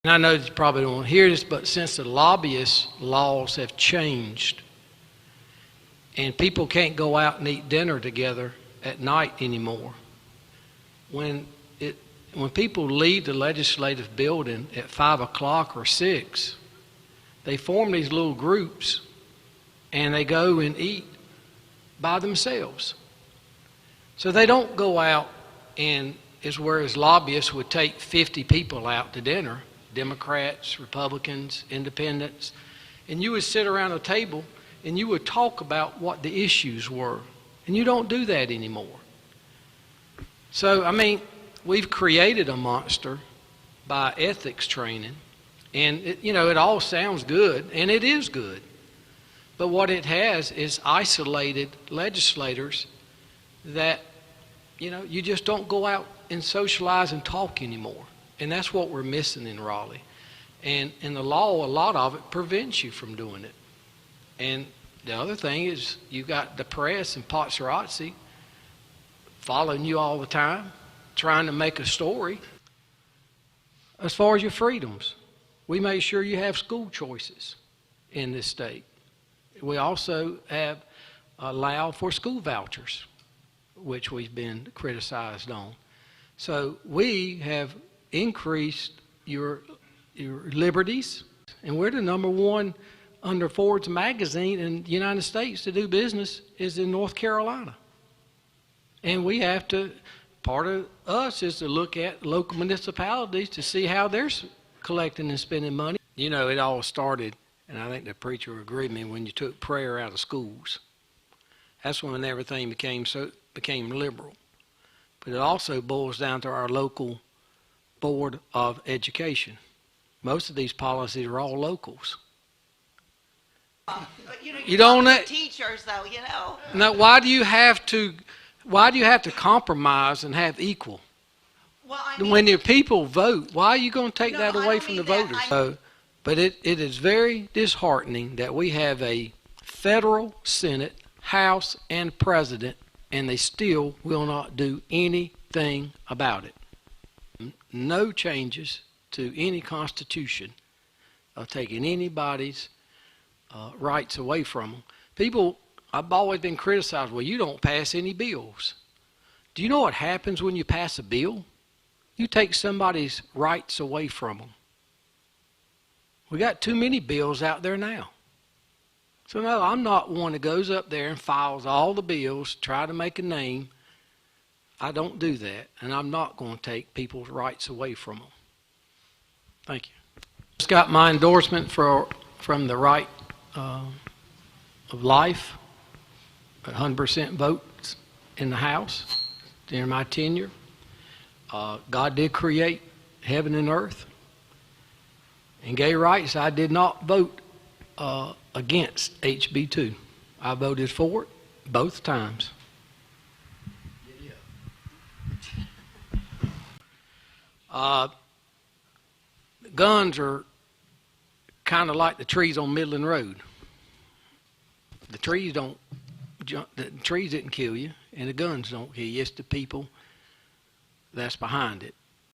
And I know that you probably don't want to hear this, but since the lobbyist laws have changed and people can't go out and eat dinner together at night anymore, when people leave the legislative building at 5 o'clock or 6, they form these little groups and they go and eat by themselves. So they don't go out and, whereas lobbyists would take 50 people out to dinner, Democrats, Republicans, Independents, and you would sit around a table and you would talk about what the issues were. And you don't do that anymore. So, I mean, we've created a monster by ethics training, and it all sounds good, and it is good. But what it has is isolated legislators that, you just don't go out and socialize and talk anymore. And that's what we're missing in Raleigh. And the law, a lot of it prevents you from doing it. And the other thing is you got the press and paparazzi following you all the time, trying to make a story. As far as your freedoms, we make sure you have school choices in this state. We also have allowed for school vouchers, which we've been criticized on. So we have increased your liberties, and we're the #1 under Forbes magazine in the United States to do business is in North Carolina. And we have to, part of us is to look at local municipalities to see how they're collecting and spending money. It all started, and I think the preacher agreed with me, when you took prayer out of schools. That's when everything became liberal. But it also boils down to our local Board of Education. Most of these policies are all locals. But you don't teachers though, Now, why do you have to compromise and have equal? Well, when your people vote, why are you going to take that away from the voters? But it is very disheartening that we have a federal Senate, House, and President, and they still will not do anything about it. No changes to any constitution of taking anybody's rights away from them. People, I've always been criticized, well, you don't pass any bills. Do you know what happens when you pass a bill? You take somebody's rights away from them. We got too many bills out there now. So no, I'm not one that goes up there and files all the bills, try to make a name. I don't do that, and I'm not going to take people's rights away from them. Thank you. Just got my endorsement from the right of life, 100% votes in the House during my tenure. God did create heaven and earth. And gay rights, I did not vote against HB 2. I voted for it both times. Guns are kind of like the trees on Midland Road. The trees didn't kill you, and the guns don't kill you. It's the people that's behind it.